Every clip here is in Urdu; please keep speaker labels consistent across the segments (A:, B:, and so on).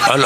A: ال-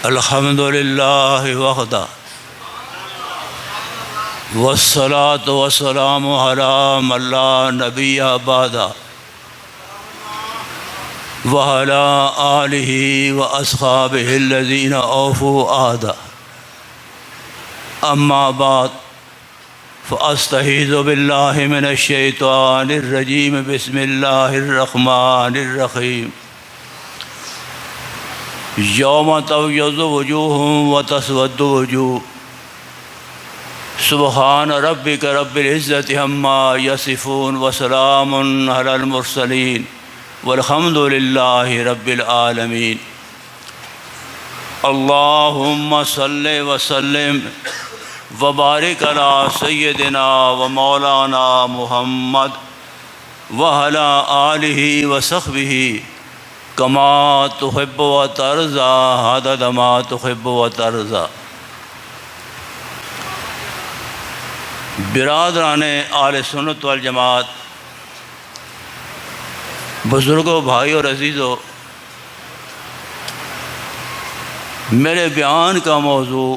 A: الحمد للہ وحدہ والصلاة والسلام علی من لا نبی بعدہ وعلی آلہ واصحابہ الذین اوفوا عہدہ اما بعد فاستعیذ باللہ من الشیطان الرجیم بسم اللہ الرحمن الرحیم یوم تبیض وجوہ وتسود وجوہ سبحان ربک رب العزت عما یصفون وسلام علی المرسلین والحمد للہ رب العالمین اللہم صلی وسلم وبارک علی سیدنا و مولانا محمد وعلی آلہ وصحبہ کما تحب و ترضى عدد ما تحب و ترضى۔ برادران اہل سنت والجماعت، بزرگوں، بھائیوں اور عزیزوں، میرے بیان کا موضوع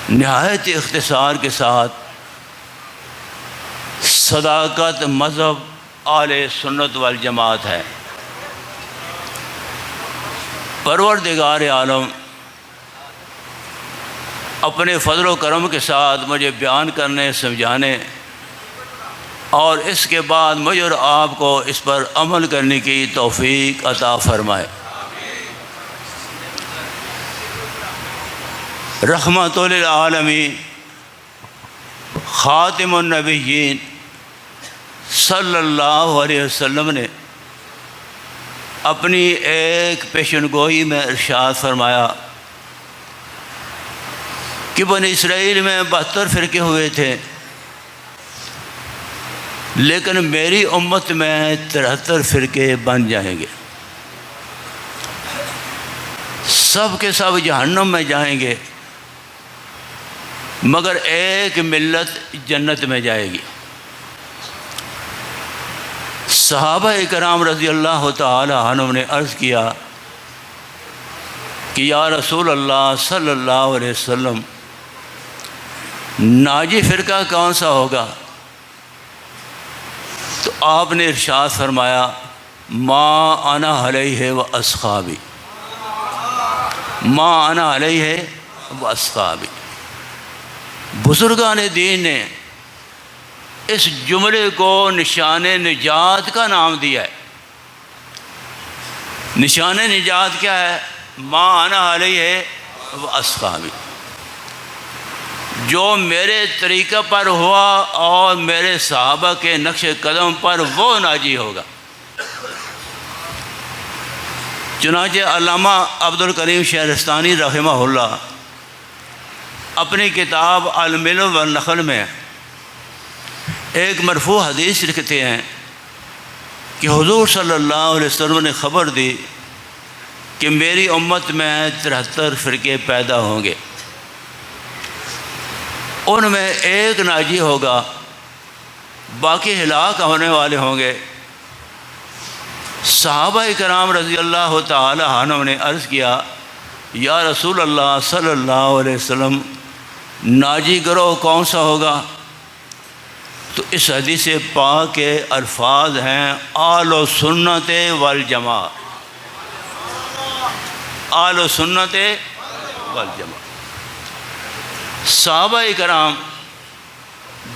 A: نہایت اختصار کے ساتھ صداقت مذہب اہل سنت والجماعت ہے۔ پروردگار عالم اپنے فضل و کرم کے ساتھ مجھے بیان کرنے، سمجھانے اور اس کے بعد مجھے اور آپ کو اس پر عمل کرنے کی توفیق عطا فرمائے۔ رحمت للعالمین خاتم النبیین صلی اللہ علیہ وسلم نے اپنی ایک پیشن گوئی میں ارشاد فرمایا کہ بنی اسرائیل میں 72 فرقے ہوئے تھے، لیکن میری امت میں 73 فرقے بن جائیں گے، سب کے سب جہنم میں جائیں گے مگر ایک ملت جنت میں جائے گی۔ صحابہ کرام رضی اللہ تعالی عنہم نے عرض کیا کہ یا رسول اللہ صلی اللہ علیہ وسلم، ناجی فرقہ کون سا ہوگا؟ تو آپ نے ارشاد فرمایا ما انا علیہ و اصحابی، ما انا علیہ و اصحابی۔ بزرگان دین نے اس جملے کو نشان نجات کا نام دیا ہے۔ نشان نجات کیا ہے؟ ما انا علیہ و اصحابی، جو میرے طریقہ پر ہوا اور میرے صحابہ کے نقش قدم پر وہ ناجی ہوگا۔ چنانچہ علامہ عبدالکریم شہرستانی رحمہ اللہ اپنی کتاب الملل والنخل میں ایک مرفوع حدیث لکھتے ہیں کہ حضور صلی اللہ علیہ وسلم نے خبر دی کہ میری امت میں 73 فرقے پیدا ہوں گے، ان میں ایک ناجی ہوگا، باقی ہلاک ہونے والے ہوں گے۔ صحابہ کرام رضی اللہ تعالی عنہم نے عرض کیا یا رسول اللہ صلی اللہ علیہ وسلم، ناجی گروہ کون سا ہوگا؟ تو اس حدیث پاک کے الفاظ ہیں اہل سنت والجماعت، اہل سنت والجماعت۔ صحابہ کرام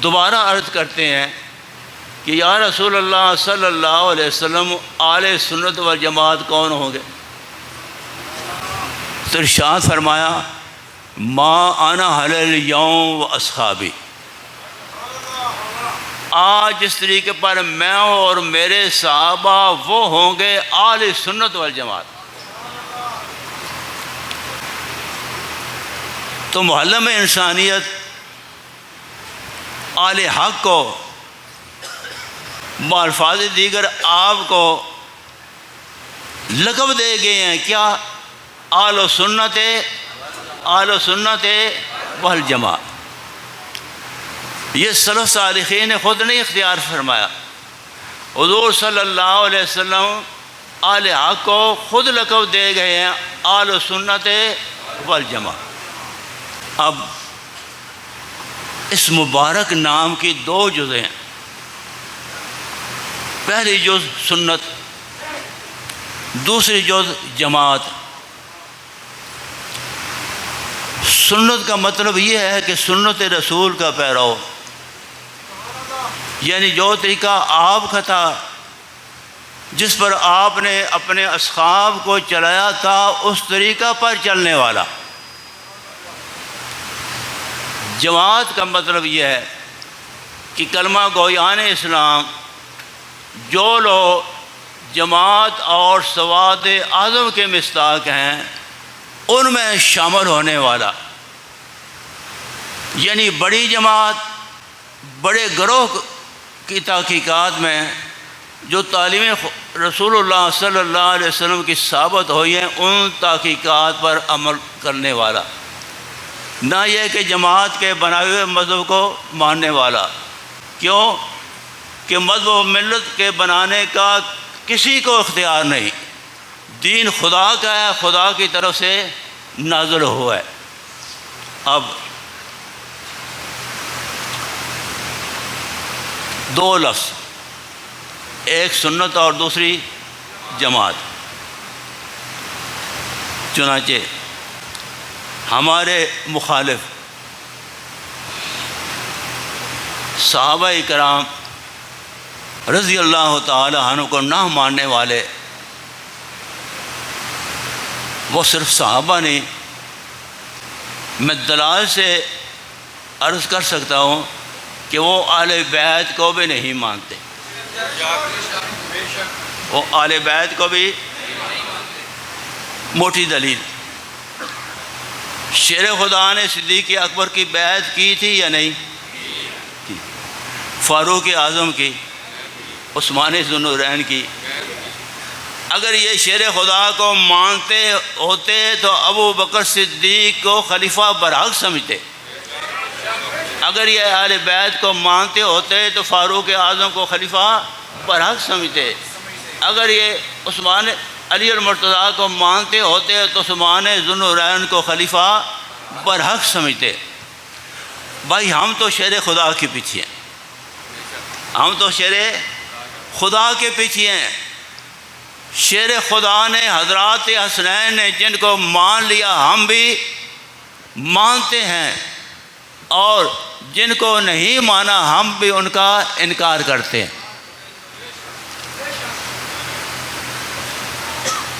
A: دوبارہ عرض کرتے ہیں کہ یا رسول اللہ صلی اللہ علیہ وسلم، اہل سنت والجماعت کون ہوں گے؟ تو ارشاد فرمایا ما انا علی الیوم و اصحابی، آج جس طریقے پر میں اور میرے صحابہ وہ ہوں گے اہل سنت والجماعت. تو معلم انسانیت اہل حق کو بالفاظ دیگر آپ کو لقب دے گئے ہیں کیا؟ اہل سنت والجماعت. یہ سلف صالحین نے خود نہیں اختیار فرمایا. حضور صلی اللہ علیہ وسلم اہل حق کو خود لقب دے گئے ہیں اہل سنت والجماعت. اب اس مبارک نام کی دو جزیں ہیں. پہلی جز سنت، دوسری جز جماعت. سنت کا مطلب یہ ہے کہ سنت رسول کا پیرو، یعنی جو طریقہ آپ کا تھا، جس پر آپ نے اپنے اصحاب کو چلایا تھا، اس طریقہ پر چلنے والا. جماعت کا مطلب یہ ہے کہ کلمہ گویان اسلام جو لوگ جماعت اور سواد اعظم کے مصداق ہیں ان میں شامل ہونے والا، یعنی بڑی جماعت، بڑے گروہ کی تحقیقات میں جو تعلیم رسول اللہ صلی اللہ علیہ وسلم کی ثابت ہوئی ہیں ان تحقیقات پر عمل کرنے والا، نہ یہ کہ جماعت کے بنائے ہوئے مذہب کو ماننے والا. کیوں کہ مذہب و ملت کے بنانے کا کسی کو اختیار نہیں. دین خدا کا ہے، خدا کی طرف سے نازل ہوا ہے. اب دو لفظ، ایک سنت اور دوسری جماعت. چنانچہ ہمارے مخالف صحابہ کرام رضی اللہ تعالی عنہ کو نہ ماننے والے، وہ صرف صحابہ نہیں، میں دلائل سے عرض کر سکتا ہوں کہ وہ اہل بیت کو بھی نہیں مانتے. وہ اہل بیت کو بھی موٹی دلیل، شیر خدا نے صدیق اکبر کی بیعت کی تھی یا نہیں؟ فاروق اعظم کی، عثمان ذو النورین کی. اگر یہ شیر خدا کو مانتے ہوتے تو ابو بکر صدیق کو خلیفہ برحق سمجھتے. اگر یہ اہل بیت کو مانتے ہوتے تو فاروق اعظم کو خلیفہ برحق سمجھتے. اگر یہ عثمان علی المرتضیٰ کو مانتے ہوتے تو عثمان ذو النورین کو خلیفہ برحق سمجھتے. بھائی ہم تو شیر خدا کے پیچھے ہیں، ہم تو شیر خدا کے پیچھے ہیں. شیر خدا نے حضرات حسنین نے جن کو مان لیا ہم بھی مانتے ہیں، اور جن کو نہیں مانا ہم بھی ان کا انکار کرتے ہیں.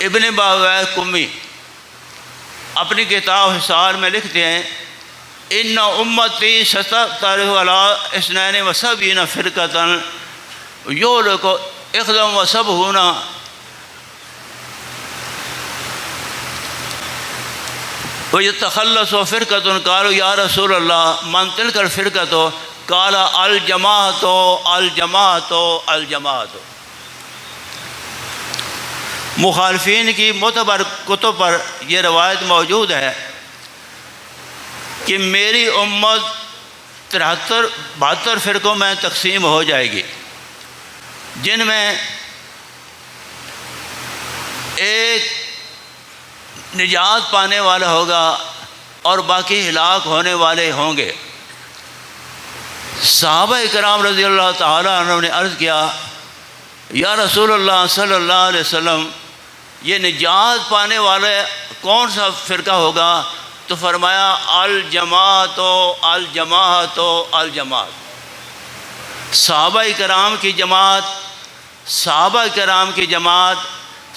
A: ابن باویس قمی اپنی کتاب حصار میں لکھتے ہیں ان امتی ستفترق علی 72 فرقۃ یہلک 71 ویتخلص فرقۃ قالوا یا رسول اللہ من تلک الفرقۃ قال الجماعۃ الجماعۃ الجماعۃ. مخالفین کی معتبر کتب پر یہ روایت موجود ہے کہ میری امت 72 فرقوں میں تقسیم ہو جائے گی، جن میں ایک نجات پانے والا ہوگا اور باقی ہلاک ہونے والے ہوں گے. صحابہ کرام رضی اللہ تعالی عنہ نے عرض کیا یا رسول اللہ صلی اللہ علیہ وسلم یہ نجات پانے والے کون سا فرقہ ہوگا؟ تو فرمایا الجماعت الجماعت الجماعت. صحابہ کرام کی جماعت، صحابہ کرام کی جماعت،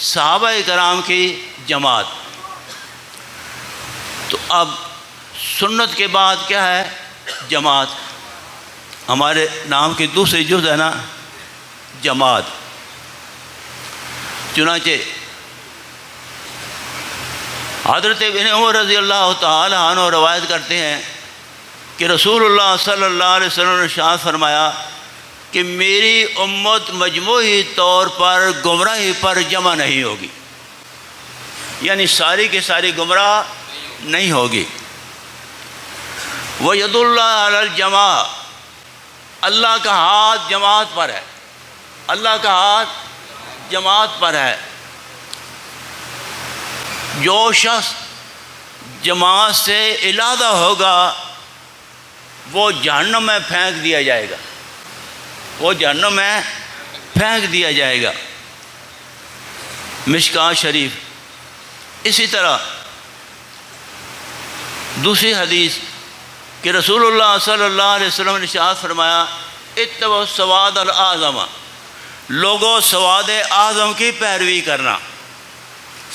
A: صحابہ کرام کی جماعت. تو اب سنت کے بعد کیا ہے؟ جماعت. ہمارے نام کی دوسری جز ہے نا جماعت. چنانچہ حضرت ابن عمر رضی اللہ تعالی عنہ روایت کرتے ہیں کہ رسول اللہ صلی اللہ علیہ وسلم نے ارشاد فرمایا کہ میری امت مجموعی طور پر گمراہی پر جمع نہیں ہوگی، یعنی ساری کی ساری گمراہ نہیں ہوگی. وَيَدُ اللَّهِ عَلَى الْجَمَاعَةِ، اللہ کا ہاتھ جماعت پر ہے، اللہ کا ہاتھ جماعت پر ہے. جو شخص جماعت سے علیحدہ ہوگا وہ جہنم میں پھینک دیا جائے گا، وہ جہنم میں پھینک دیا جائے گا. مشکوٰۃ شریف. اسی طرح دوسری حدیث کہ رسول اللہ صلی اللہ علیہ وسلم نے ارشاد فرمایا اتبعوا السواد الاعظم، لوگوں سواد اعظم کی پیروی کرنا.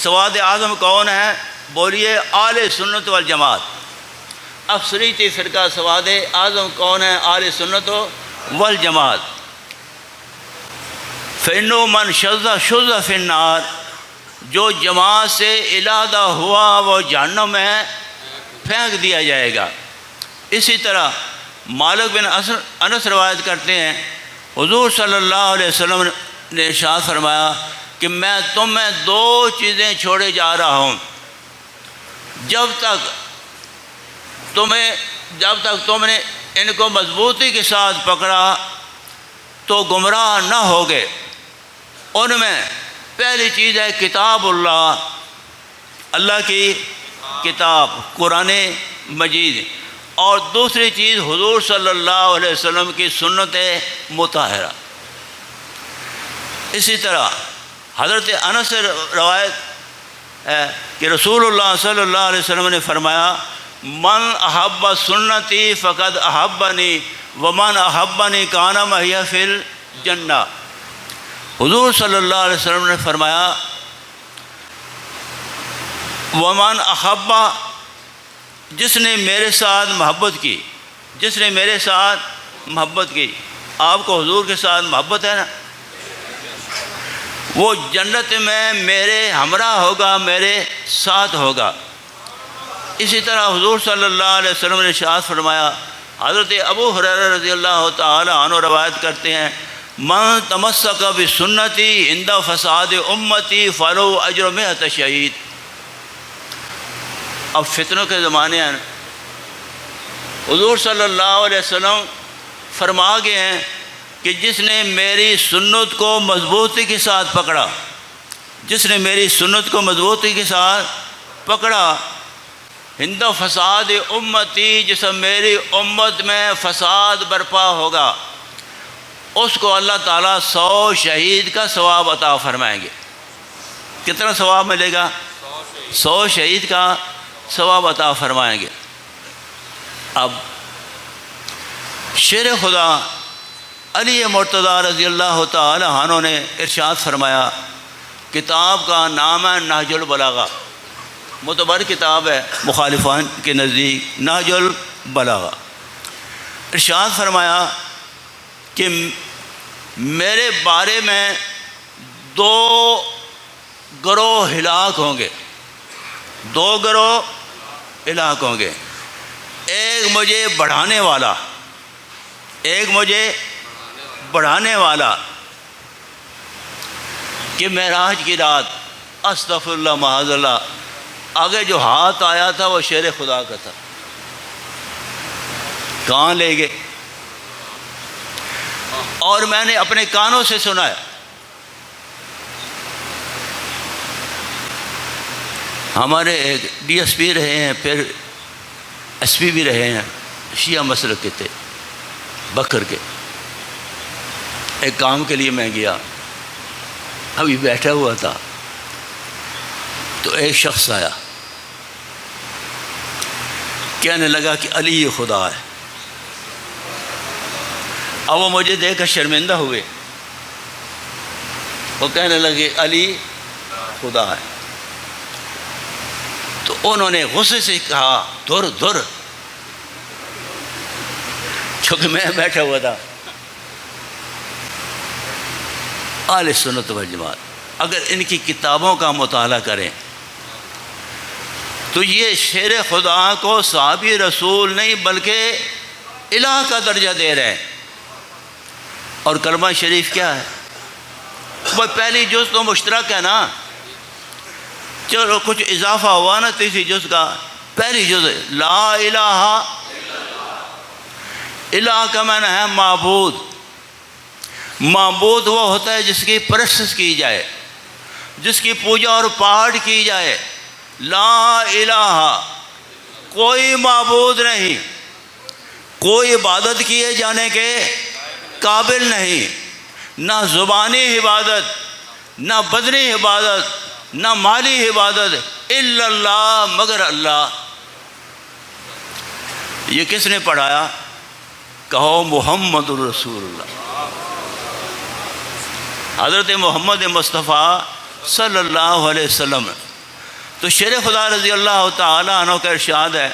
A: سواد اعظم کون ہے؟ بولیے اہل سنت والجماعت. اکثریتی فرقہ سواد اعظم کون ہے؟ اہل سنت والجماعت. فإنه من شذ فی النار، جو جماعت سے علیحدہ ہوا وہ جہنم میں پھینک دیا جائے گا. اسی طرح مالک بن انس روایت کرتے ہیں حضور صلی اللہ علیہ وسلم نے ارشاد فرمایا کہ میں تمہیں دو چیزیں چھوڑے جا رہا ہوں، جب تک تم نے ان کو مضبوطی کے ساتھ پکڑا تو گمراہ نہ ہوگے. ان میں پہلی چیز ہے کتاب اللہ، اللہ کی کتاب قرآن مجید، اور دوسری چیز حضور صلی اللہ علیہ وسلم کی سنت مطہرہ. اسی طرح حضرت انس سے روایت ہے کہ رسول اللہ صلی اللہ علیہ وسلم نے فرمایا من احب سنتی فقد احبنی ومن احبنی کان معی فی الجنہ. حضور صلی اللہ علیہ وسلم نے فرمایا ومن احب، جس نے میرے ساتھ محبت کی، جس نے میرے ساتھ محبت کی. آپ کو حضور کے ساتھ محبت ہے نا، وہ جنت میں میرے ہمراہ ہوگا، میرے ساتھ ہوگا. اسی طرح حضور صلی اللہ علیہ وسلم نے ارشاد فرمایا، حضرت ابو ہریرہ رضی اللہ تعالی عنہ روایت کرتے ہیں من تمسک بسنتی عند فساد امتی فلو اجر مئۃ شہید. اب فتنوں کے زمانے ہیں، حضور صلی اللہ علیہ وسلم فرما گئے ہیں کہ جس نے میری سنت کو مضبوطی کے ساتھ پکڑا، جس نے میری سنت کو مضبوطی کے ساتھ پکڑا، ہند فساد امتی، جس میری امت میں فساد برپا ہوگا، اس کو اللہ تعالیٰ 100 شہید کا ثواب عطا فرمائیں گے. کتنا ثواب ملے گا؟ 100 شہید کا ثواب عطا فرمائیں گے. اب شیر خدا علی مرتضیٰ رضی اللہ تعالی عنہ نے ارشاد فرمایا، کتاب کا نام ہے نہج البلاغہ، معتبر کتاب ہے مخالفان کے نزدیک، نہج البلاغہ. ارشاد فرمایا کہ میرے بارے میں 2 گروہ ہلاک ہوں گے، 2 گروہ ہلاک ہوں گے. ایک مجھے بڑھانے والا، ایک مجھے بڑھانے والا کہ معراج کی رات، استغفر اللہ معاذ اللہ، آگے جو ہاتھ آیا تھا وہ شیر خدا کا تھا. کہاں لے گئے؟ اور میں نے اپنے کانوں سے سنا ہے. ہمارے ایک ڈی ایس پی رہے ہیں، پھر ایس پی بھی رہے ہیں، شیعہ مسلک کے تھے، بکر کے. ایک کام کے لیے میں گیا، ابھی بیٹھا ہوا تھا تو ایک شخص آیا، کہنے لگا کہ علی یہ خدا ہے. اب وہ مجھے دیکھ کر شرمندہ ہوئے، وہ کہنے لگے علی خدا ہے. تو انہوں نے غصے سے کہا دور دور، چونکہ میں بیٹھا ہوا تھا. اہل سنت والجماعت اگر ان کی کتابوں کا مطالعہ کریں تو یہ شیر خدا کو صحابی رسول نہیں بلکہ الہ کا درجہ دے رہے ہیں. اور کلمہ شریف کیا ہے؟ وہ پہلی جز تو مشترک ہے نا، چلو کچھ اضافہ ہوا نا تیسری جز کا. پہلی جز لا الہ، الہ کا معنی ہے معبود. معبود وہ ہوتا ہے جس کی پرستش کی جائے، جس کی پوجا اور پاٹ کی جائے. لا الہ، کوئی معبود نہیں، کوئی عبادت کیے جانے کے قابل نہیں، نہ زبانی عبادت، نہ بدنی عبادت، نہ مالی عبادت، الا اللہ، مگر اللہ. یہ کس نے پڑھایا؟ کہو محمد الرسول اللہ. حضرت محمد مصطفیٰ صلی اللہ علیہ وسلم. تو شیر خدا رضی اللہ تعالیٰ عنہ کا ارشاد ہے،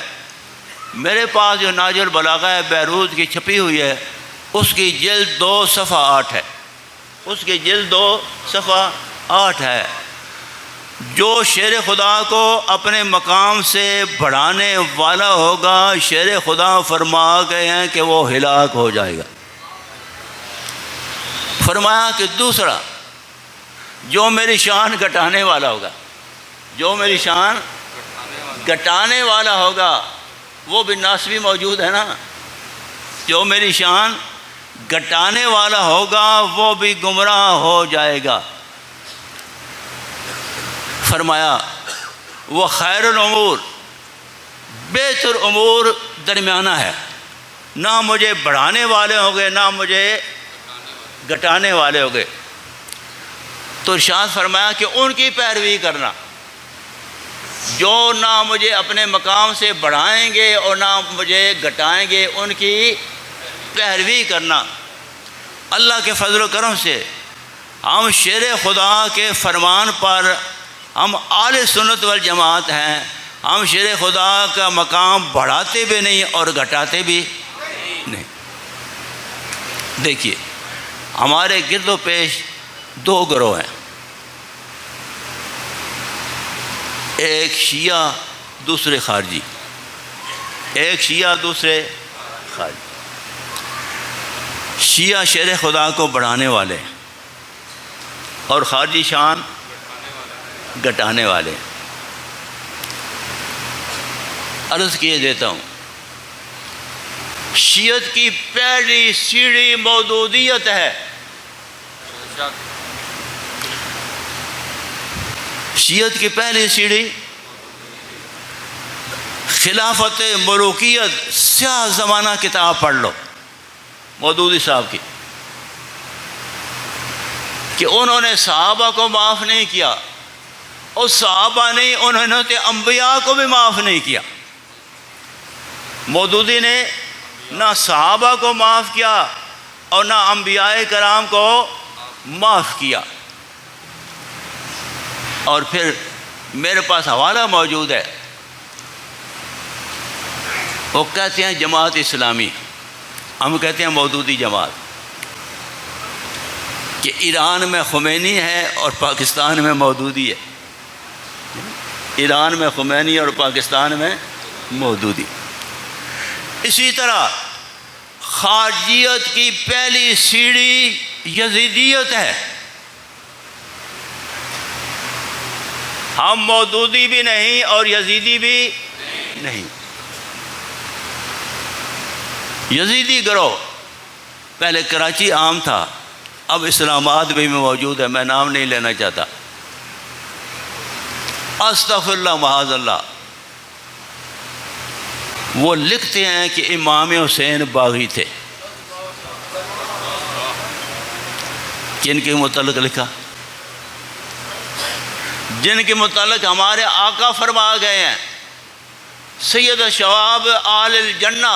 A: میرے پاس جو ناج البلاغہ ہے بیروت کی چھپی ہوئی ہے، اس کی جلد 2 صفحہ 8 ہے. اس کی جلد 2 صفحہ 8 ہے. جو شیر خدا کو اپنے مقام سے بڑھانے والا ہوگا، شیر خدا فرما گئے ہیں کہ وہ ہلاک ہو جائے گا. فرمایا کہ دوسرا جو میری شان گھٹانے والا ہوگا، جو میری شان گھٹانے والا ہوگا، وہ بھی ناسبی موجود ہے نا، جو میری شان گھٹانے والا ہوگا وہ بھی گمراہ ہو جائے گا. فرمایا وہ خیر الامور، بہتر امور درمیانہ ہے، نہ مجھے بڑھانے والے ہو گئے نہ مجھے گھٹانے والے ہو گئے. تو ارشاد فرمایا کہ ان کی پیروی کرنا، جو نہ مجھے اپنے مقام سے بڑھائیں گے اور نہ مجھے گھٹائیں گے، ان کی پیروی کرنا. اللہ کے فضل و کرم سے ہم شیر خدا کے فرمان پر ہم اہل سنت والجماعت ہیں. ہم شیر خدا کا مقام بڑھاتے بھی نہیں اور گھٹاتے بھی نہیں. دیکھیے ہمارے گرد و پیش 2 گروہ ہیں، ایک شیعہ دوسرے خارجی. ایک شیعہ دوسرے خارجی. شیعہ شیر خدا کو بڑھانے والے اور خارجی شان گھٹانے والے. عرض کیے دیتا ہوں، شیعت کی پہلی سیڑھی مودودیت ہے. شیعت کی پہلی سیڑھی خلافت ملوکیت. سیاہ زمانہ کتاب پڑھ لو مودودی صاحب کی، کہ انہوں نے صحابہ کو معاف نہیں کیا، اور صحابہ نہیں، انہوں نے انبیاء کو بھی معاف نہیں کیا. مودودی نے نہ صحابہ کو معاف کیا اور نہ انبیاء کرام کو معاف کیا. اور پھر میرے پاس حوالہ موجود ہے، وہ کہتے ہیں جماعت اسلامی، ہم کہتے ہیں مودودی جماعت، کہ ایران میں خمینی ہے اور پاکستان میں مودودی ہے. ایران میں خمینی اور پاکستان میں مودودی. اسی طرح خارجیت کی پہلی سیڑھی یزیدیت ہے. ہم مودودی بھی نہیں اور یزیدی بھی نہیں. یزیدی گروہ پہلے کراچی عام تھا، اب اسلام آباد بھی موجود ہے، میں نام نہیں لینا چاہتا. استغفر اللہ معاذ اللہ. وہ لکھتے ہیں کہ امام حسین باغی تھے. کن کے متعلق لکھا؟ جن کے متعلق ہمارے آقا فرما گئے ہیں سید شباب آل الجنہ،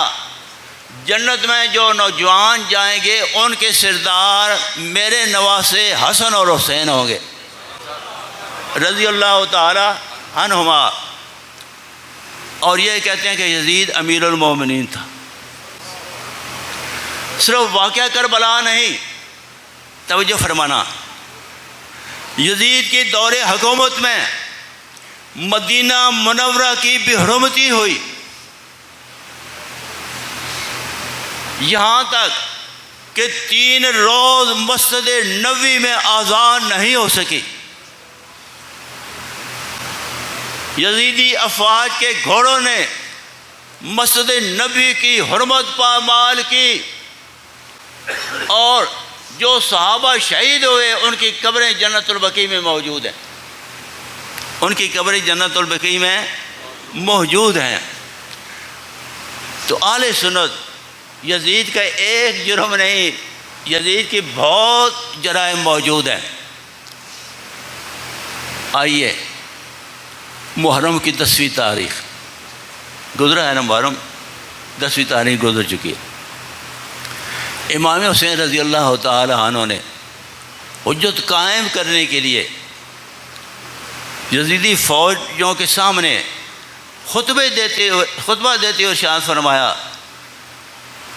A: جنت میں جو نوجوان جائیں گے ان کے سردار میرے نواسے حسن اور حسین ہوں گے رضی اللہ تعالی عنہما. اور یہ کہتے ہیں کہ یزید امیر المومنین تھا. صرف واقعہ کربلا نہیں، توجہ فرمانا، یزید کی دور حکومت میں مدینہ منورہ کی بے حرمتی ہوئی، یہاں تک کہ 3 روز مسجد نبوی میں اذان نہیں ہو سکی۔ یزیدی افواج کے گھوڑوں نے مسجد نبوی کی حرمت پامال کی، اور جو صحابہ شہید ہوئے ان کی قبریں جنت البقیع میں موجود ہیں، ان کی قبریں جنت البقیع میں موجود ہیں۔ تو اہل سنت یزید کا ایک جرم نہیں، یزید کی بہت جرائم موجود ہیں۔ آئیے محرم کی 10ویں تاریخ گزرا ہے نا، محرم 10ویں تاریخ گزر چکی ہے۔ امام حسین رضی اللہ تعالی عنہ نے حجت قائم کرنے کے لیے یزیدی فوجوں کے سامنے خطبہ دیتے ہوئے ارشاد فرمایا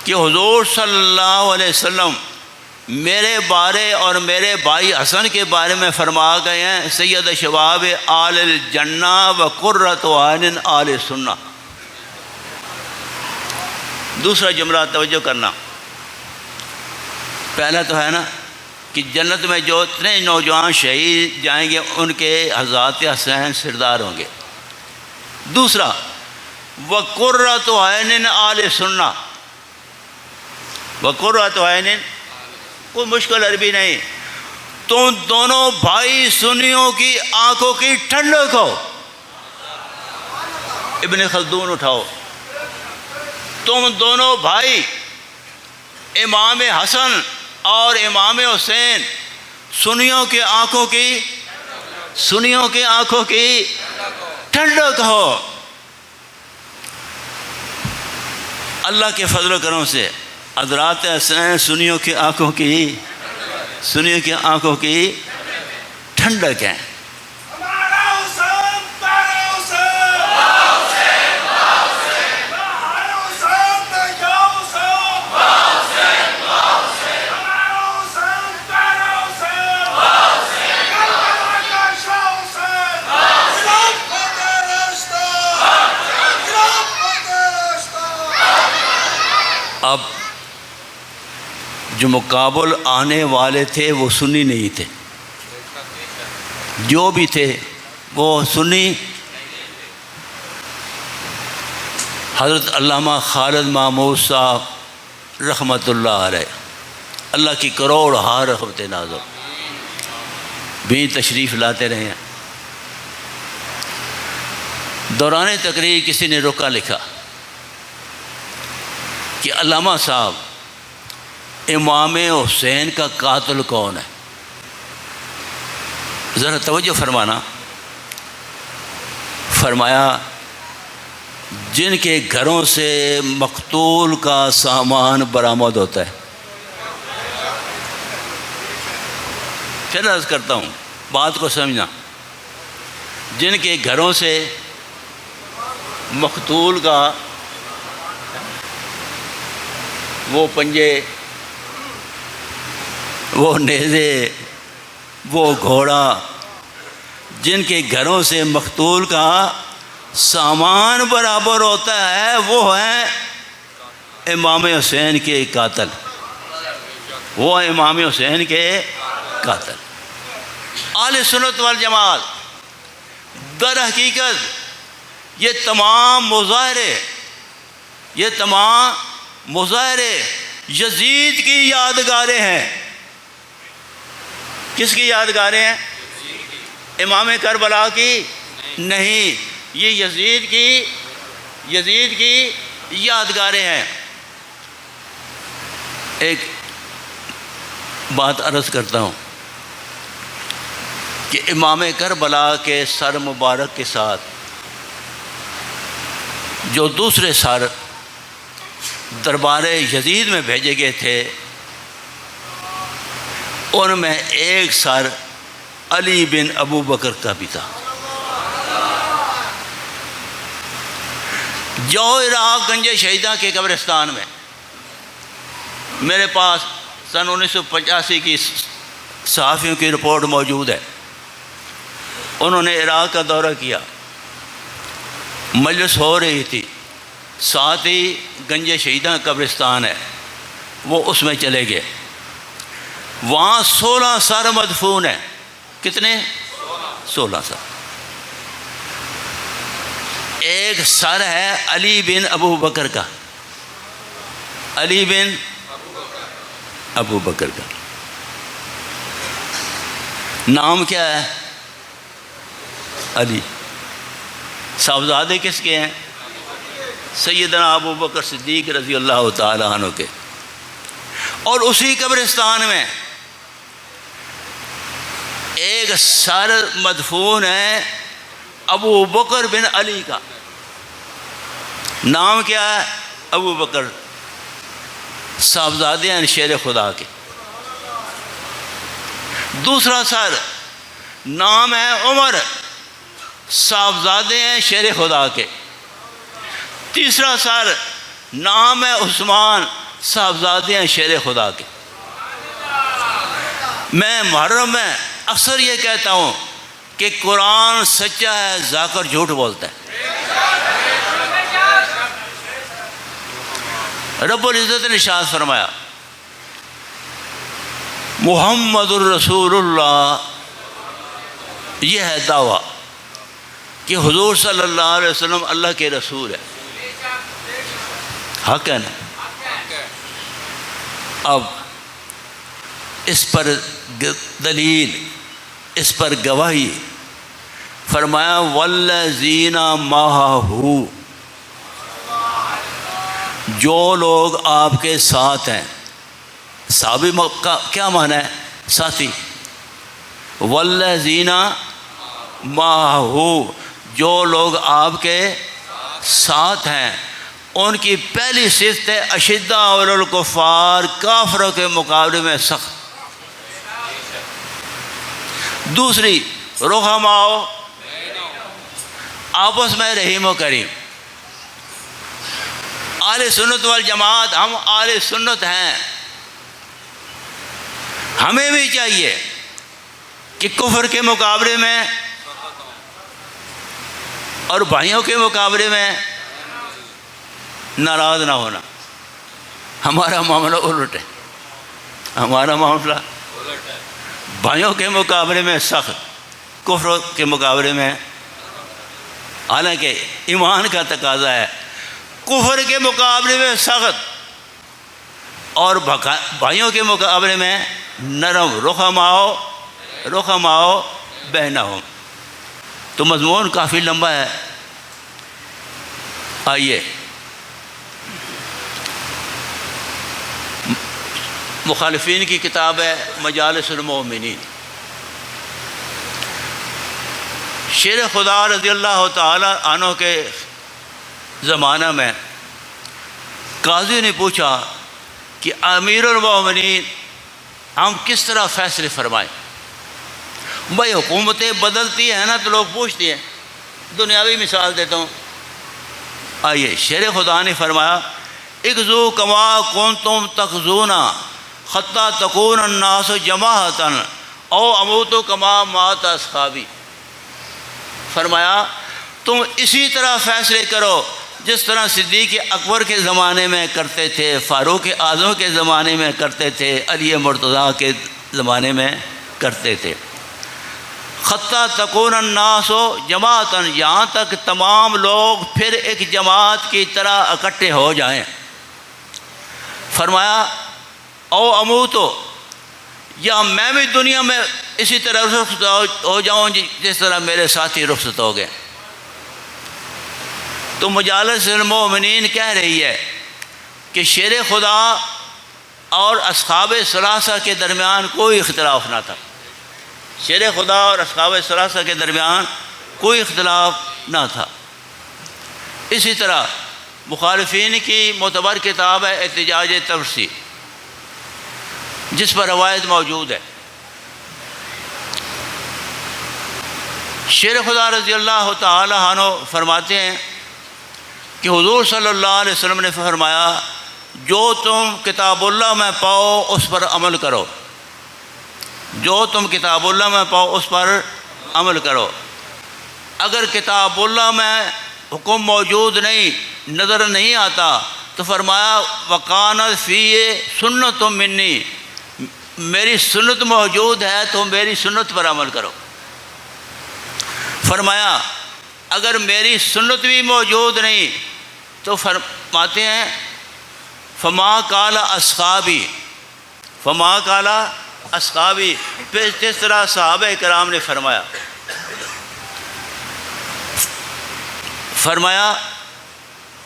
A: کہ حضور صلی اللہ علیہ وسلم میرے بارے اور میرے بھائی حسن کے بارے میں فرما گئے ہیں، سید شباب آل الجنہ و قرۃ عین آل سنہ۔ دوسرا جملہ توجہ کرنا، پہلا تو ہے نا کہ جنت میں جو اتنے نوجوان شہید جائیں گے ان کے حضرات حسین سردار ہوں گے۔ دوسرا وقرۃ عین آل سنہ، وقرۃ عین کوئی مشکل عربی نہیں، تم دونوں بھائی سنیوں کی آنکھوں کی ٹھنڈک ہو۔ ابن خلدون اٹھاؤ، تم دونوں بھائی امام حسن اور امام حسین سنیوں کی آنکھوں کی ٹھنڈک ہو۔ اللہ کے فضل و کرم سے حضرات حسین سنیوں کی آنکھوں کی ٹھنڈک ہیں۔ اب جو مقابل آنے والے تھے وہ سنی نہیں تھے، جو بھی تھے وہ سنی۔ حضرت علامہ خالد محمود صاحب رحمۃ اللہ علیہ، اللہ کی کروڑ ہار رحمت نازل، بھی تشریف لاتے رہے ہیں۔ دوران تقریر کسی نے رکا لکھا کہ علامہ صاحب امام حسین کا قاتل کون ہے؟ ذرا توجہ فرمانا، فرمایا جن کے گھروں سے مقتول کا سامان برآمد ہوتا ہے۔ پھر عرض کرتا ہوں، بات کو سمجھنا، جن کے گھروں سے مقتول کا وہ پنجے، وہ نیزے، وہ گھوڑا، جن کے گھروں سے مقتول کا سامان برابر ہوتا ہے، وہ ہیں امام حسین کے قاتل، وہ امام حسین کے قاتل۔ اہل سنت والجماعت در حقیقت یہ تمام مظاہرے یزید کی یادگاریں ہیں۔ کس کی یادگاریں ہیں؟ امام کربلا کی نہیں، یہ یزید کی یادگاریں ہیں۔ ایک بات عرض کرتا ہوں کہ امام کربلا کے سر مبارک کے ساتھ جو دوسرے سر دربار یزید میں بھیجے گئے تھے، ان میں ایک سر علی بن ابو بکر کا بھی تھا، جو عراق گنج شہیدہ کے قبرستان میں میرے پاس سن 1985 کی صحافیوں کی رپورٹ موجود ہے. انہوں نے عراق کا دورہ کیا، مجلس ہو رہی تھی، ساتھ ہی گنج شہیداں قبرستان ہے، وہ اس میں چلے گئے. وہاں 16 سر مدفون ہیں. کتنے؟ 16 سر. ایک سر ہے علی بن ابو بکر کا، علی بن ابو بکر کا. نام کیا ہے؟ علی. صاحبزادے کس کے ہیں؟ سیدنا ابو بکر صدیق رضی اللہ تعالی عنہ کے. اور اسی قبرستان میں ایک سر مدفون ہے ابو بکر بن علی کا. نام کیا ہے؟ ابو بکر. صاحبزادے ہیں شیر خدا کے. دوسرا سر نام ہے عمر، صاحبزادے ہیں شیر خدا کے. تیسرا سر نام ہے عثمان، صاحبزادے ہیں شیر خدا کے. میں محرم میں اکثر یہ کہتا ہوں کہ قرآن سچا ہے، ذاکر جھوٹ بولتا ہے. رب العزت نے ارشاد فرمایا محمد الرسول اللہ. یہ ہے دعویٰ کہ حضور صلی اللہ علیہ وسلم اللہ کے رسول ہے. حق ہے نا؟ اب اس پر دلیل، اس پر گواہی فرمایا والذین معہ، جو لوگ آپ کے ساتھ ہیں. صحابی کا کیا معنی ہے؟ ساتھی. والذین معہ، جو لوگ آپ کے ساتھ ہیں، ان کی پہلی صفت ہے اشداء علی الکفار، کافروں کے مقابلے میں سخت. دوسری رحماء، آپس میں رحیم و کریم. اہل سنت والجماعت، ہم اہل سنت ہیں. ہمیں بھی چاہیے کہ کفر کے مقابلے میں اور بھائیوں کے مقابلے میں ناراض نہ ہونا. ہمارا معاملہ الٹ ہے. ہمارا معاملہ بھائیوں کے مقابلے میں سخت، کفر کے مقابلے میں، حالانکہ ایمان کا تقاضا ہے کفر کے مقابلے میں سخت اور بھائیوں کے مقابلے میں نرم. رحماء بینہم. تو مضمون کافی لمبا ہے. آئیے مخالفین کی کتاب ہے مجالس المؤمنین. شیر خدا رضی اللہ تعالی عنہ کے زمانہ میں قاضی نے پوچھا کہ امیر المؤمنین ہم کس طرح فیصلے فرمائیں؟ بھائی حکومتیں بدلتی ہیں نا تو لوگ پوچھتے ہیں. دنیاوی مثال دیتا ہوں. آئیے شیر خدا نے فرمایا اغزو کما کنتم تغزون حتی تکون الناس جماعۃ او اموت کما مات اصحابی. فرمایا تم اسی طرح فیصلے کرو جس طرح صدیق اکبر کے زمانے میں کرتے تھے، فاروق اعظم کے زمانے میں کرتے تھے، علی مرتضیٰ کے زمانے میں کرتے تھے. حتی تکون الناس جماعۃ، یہاں تک تمام لوگ پھر ایک جماعت کی طرح اکٹھے ہو جائیں. فرمایا او اموتو، یا میں بھی دنیا میں اسی طرح رخصت ہو جاؤں جس طرح میرے ساتھی رخصت ہو گئے. تو مجالس المؤمنین کہہ رہی ہے کہ شیر خدا اور اصحاب ثلاثہ کے درمیان کوئی اختلاف نہ تھا. شیر خدا اور اصحاب ثلاثہ کے درمیان کوئی اختلاف نہ تھا. اسی طرح مخالفین کی معتبر کتاب ہے احتجاج طبرسی، جس پر روایت موجود ہے. شیر خدا رضی اللہ تعالی عنہ فرماتے ہیں کہ حضور صلی اللہ علیہ وسلم نے فرمایا جو تم کتاب اللہ میں پاؤ اس پر عمل کرو، جو تم کتاب اللہ میں پاؤ اس پر عمل کرو۔ اگر کتاب اللہ میں حکم موجود نہیں، نظر نہیں آتا، تو فرمایا وَقَانَتْ فِي سُنَّةٌ مِّنِّي، میری سنت موجود ہے تو میری سنت پر عمل کرو۔ فرمایا اگر میری سنت بھی موجود نہیں تو فرماتے ہیں فما قال اصحابی، فما قال اصحابی، پھر جس طرح صحابہ کرام نے فرمایا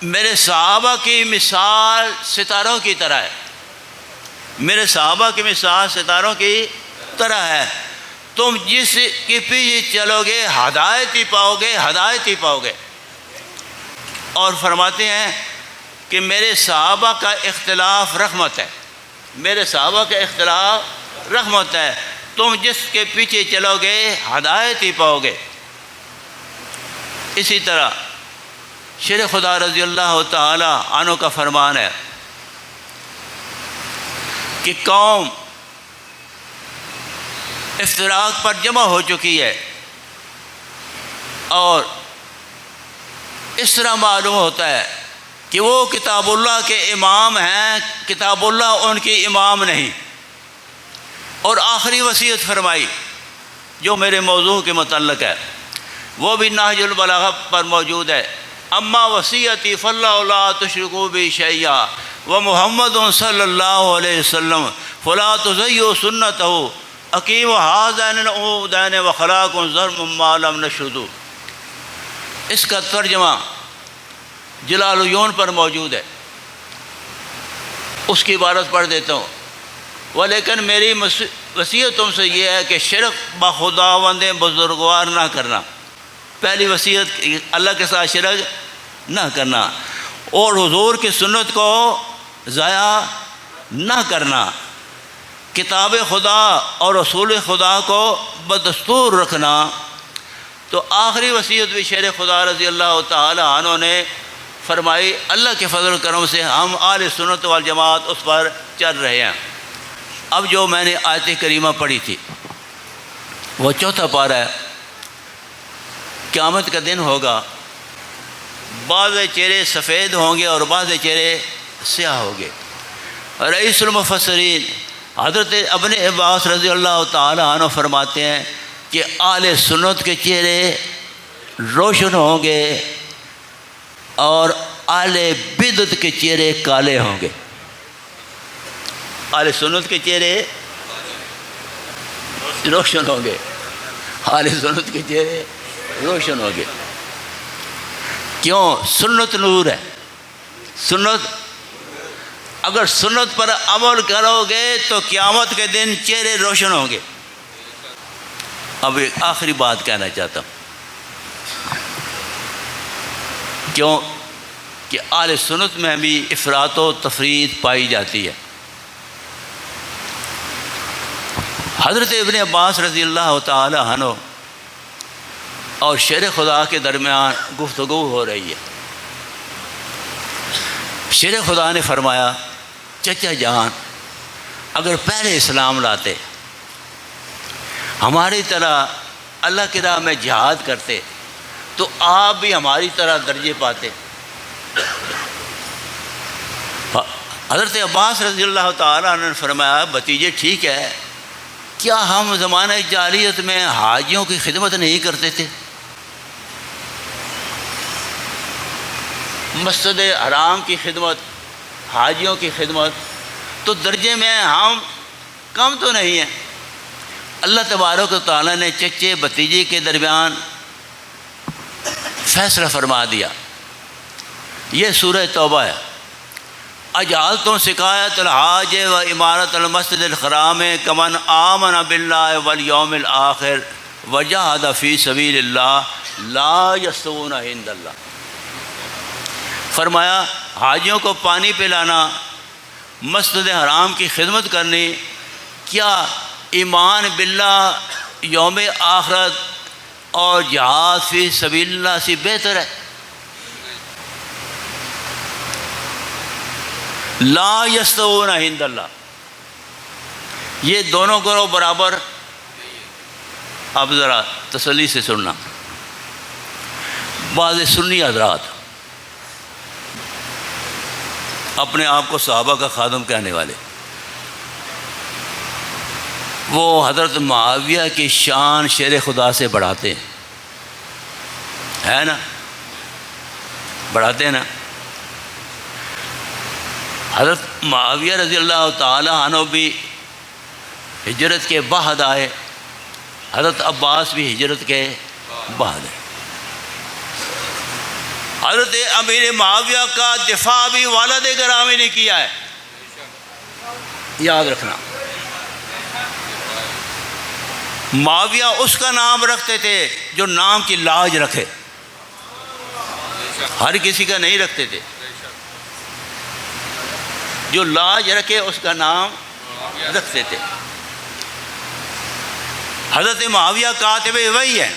A: میرے صحابہ کی مثال ستاروں کی طرح ہے، میرے صحابہ کی مثال ستاروں کی طرح ہے، تم جس کے پیچھے چلو گے ہدایت ہی پاؤ گے، ہدایت ہی پاؤ گے۔ اور فرماتے ہیں کہ میرے صحابہ کا اختلاف رحمت ہے، میرے صحابہ کا اختلاف رحمت ہے، تم جس کے پیچھے چلو گے ہدایت ہی پاؤ گے۔ اسی طرح شیر خدا رضی اللہ تعالی عنہ کا فرمان ہے کہ قوم افتراق پر جمع ہو چکی ہے، اور اس طرح معلوم ہوتا ہے کہ وہ کتاب اللہ کے امام ہیں، کتاب اللہ ان کی امام نہیں۔ اور آخری وصیت فرمائی جو میرے موضوع کے متعلق ہے، وہ بھی نہج البلاغہ پر موجود ہے، اما وصیتی فاللہ لا تشرکوا بی شیئا ومحمد صلی اللہ علیہ وسلم فلا تضیعوا سنتہ اقیموا ہذین العودین وخلاقوا ضرب ما لم نشہدوا۔ اس کا ترجمہ جلال العیون پر موجود ہے، اس کی عبارت پڑھ دیتا ہوں۔ ولیکن میری وصیت تم سے یہ ہے کہ شرک بخداوند بزرگوار نہ کرنا، پہلی وصیت اللہ کے ساتھ شرک نہ کرنا، اور حضور کی سنت کو ضائع نہ کرنا، کتاب خدا اور رسول خدا کو بدستور رکھنا۔ تو آخری وصیت بھی شیر خدا رضی اللہ تعالی عنہ نے فرمائی، اللہ کے فضل و کرم سے ہم اہل سنت والجماعت اس پر چل رہے ہیں۔ اب جو میں نے آیت کریمہ پڑھی تھی وہ چوتھا پارہ ہے، قیامت کا دن ہوگا، بعض چہرے سفید ہوں گے اور بعض چہرے سیاہ ہوں گے۔ رئیس المفسرین حضرت ابن عباس رضی اللہ تعالی عنہ فرماتے ہیں کہ اہل سنت کے چہرے روشن ہوں گے اور اہل بدعت کے چہرے کالے ہوں گے۔ اہل سنت کے چہرے روشن ہوں گے، اہل سنت کے چہرے روشن ہوں گے۔ کیوں؟ سنت نور ہے، سنت، اگر سنت پر عمل کرو گے تو قیامت کے دن چہرے روشن ہوں گے۔ اب ایک آخری بات کہنا چاہتا ہوں، کیوں کہ اہل سنت میں بھی افراط و تفریط پائی جاتی ہے۔ حضرت ابن عباس رضی اللہ تعالی عنہ اور شیر خدا کے درمیان گفتگو ہو رہی ہے۔ شیر خدا نے فرمایا چچا جان اگر پہلے اسلام لاتے، ہماری طرح اللہ کی راہ میں جہاد کرتے، تو آپ بھی ہماری طرح درجے پاتے۔ حضرت عباس رضی اللہ تعالیٰ عنہ نے فرمایا بھتیجے ٹھیک ہے، کیا ہم زمانہ جاہلیت میں حاجیوں کی خدمت نہیں کرتے تھے؟ مسجد حرام کی خدمت، حاجیوں کی خدمت، تو درجے میں ہم کم تو نہیں ہیں۔ اللہ تبارک و تعالیٰ نے چچے بھتیجے کے درمیان فیصلہ فرما دیا۔ یہ سورہ توبہ ہے۔ اجعلتم سقایۃ الحاج و عمارت المسجد الحرام کمن آمن باللہ والیوم الآخر وجاہد فی سبیل اللہ لا یستوون عند اللہ۔ فرمایا حاجیوں کو پانی پلانا، مسجد حرام کی خدمت کرنی، کیا ایمان باللہ، یوم آخرت اور جہاد فی سبیل اللہ سے بہتر ہے؟ لا یستوون عند اللہ، یہ دونوں گروہ برابر. اب ذرا تسلی سے سننا، بعض سنی حضرات اپنے آپ کو صحابہ کا خادم کہنے والے، وہ حضرت معاویہ کی شان شیر خدا سے بڑھاتے ہیں، ہے نا؟ بڑھاتے ہیں نا. حضرت معاویہ رضی اللہ تعالی عنہ بھی ہجرت کے بعد آئے، حضرت عباس بھی ہجرت کے بعد آئے. حضرت امیر معاویہ کا دفاع بھی والد گرامی نے کیا ہے، یاد رکھنا. معاویہ اس کا نام رکھتے تھے جو نام کی لاج رکھے، ہر کسی کا نہیں رکھتے تھے. جو لاج رکھے اس کا نام رکھتے تھے. حضرت معاویہ کاتب وحی ہے،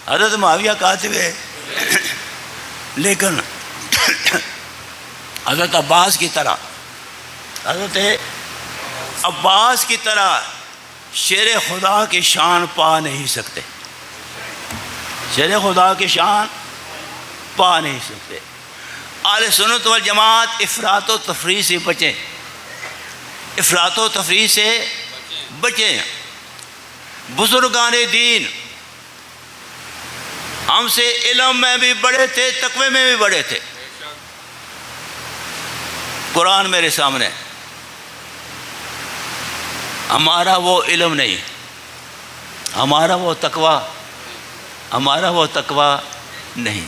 A: حضرت معاویہ کاتب ہے، لیکن حضرت عباس کی طرح، حضرت عباس کی طرح شیر خدا کی شان پا نہیں سکتے، شیر خدا کی شان پا نہیں سکتے. اہل سنت والجماعت افراط و تفریح سے بچیں، افراط و تفریح سے بچیں. بزرگان دین ہم سے علم میں بھی بڑے تھے، تقوی میں بھی بڑے تھے. قرآن میرے سامنے، ہمارا وہ علم نہیں، ہمارا وہ تقوی، ہمارا وہ تقوی نہیں.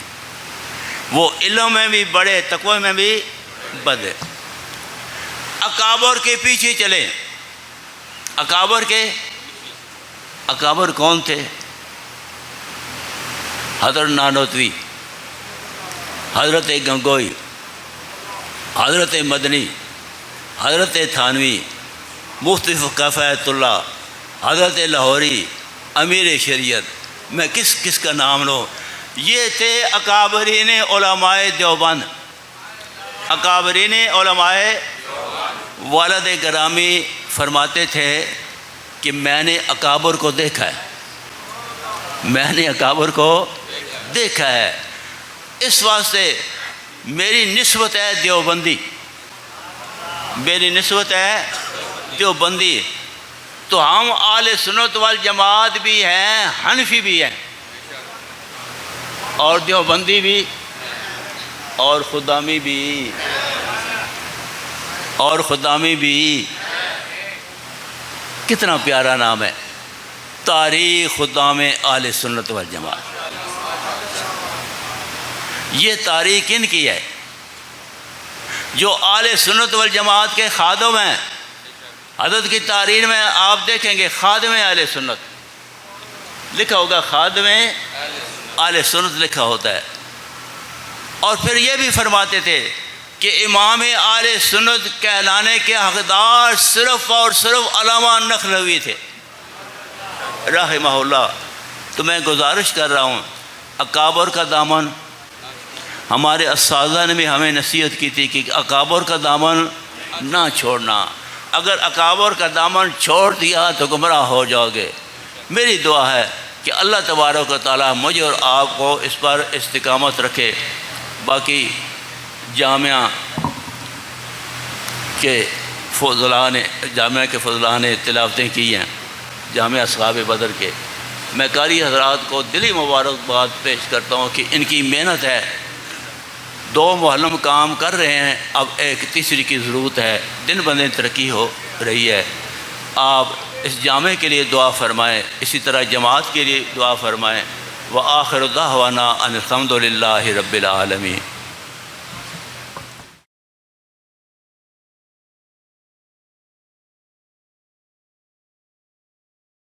A: وہ علم میں بھی بڑے، تقوی میں بھی بڑے. اکابر کے پیچھے چلے. اکابر کے، اکابر کون تھے؟ حضرت نانوتوی، حضرت گنگوئی، حضرت مدنی، حضرت تھانوی، مفتی کفایت اللہ، حضرت لاہوری، امیر شریعت. میں کس کس کا نام لوں؟ یہ تھے اکابرین علماء دیوبند. اکابرین علماء. والد گرامی فرماتے تھے کہ میں نے اکابر کو دیکھا ہے، میں نے اکابر کو دیکھا ہے، اس واسطے میری نسبت ہے دیوبندی، میری نسبت ہے دیوبندی. تو ہم اہل سنت والجماعت بھی ہیں، حنفی بھی ہیں، اور دیوبندی بھی، اور خدامی بھی، اور خدامی بھی. کتنا پیارا نام ہے، تاریخ خدام اہل سنت والجماعت. یہ تاریخ ان کی ہے جو اہل سنت والجماعت کے خادم ہیں. حضرت کی تحریر میں آپ دیکھیں گے خادم اہل سنت لکھا ہوگا، خادم اہل سنت لکھا ہوتا ہے. اور پھر یہ بھی فرماتے تھے کہ امام اہل سنت کہلانے کے حقدار صرف اور صرف علامہ نخلوی تھے رحمہ اللہ. تو میں گزارش کر رہا ہوں، اکابر کا دامن، ہمارے اساتذہ نے بھی ہمیں نصیحت کی تھی کہ اکابر کا دامن نہ چھوڑنا. اگر اکابر کا دامن چھوڑ دیا تو گمراہ ہو جاؤ گے. میری دعا ہے کہ اللہ تبارک و تعالیٰ مجھے اور آپ کو اس پر استقامت رکھے. باقی جامعہ کے فضلاء نے تلاوتیں کی ہیں، جامعہ اصحاب بدر کے. میں قاری حضرات کو دلی مبارکباد پیش کرتا ہوں کہ ان کی محنت ہے. 2 محلم کام کر رہے ہیں، اب ایک تیسری کی ضرورت ہے. دن بدن ترقی ہو رہی ہے. آپ اس جامعہ کے لیے دعا فرمائیں، اسی طرح جماعت کے لیے دعا فرمائیں. وآخر دعوانا ان الحمد للہ رب العالمین.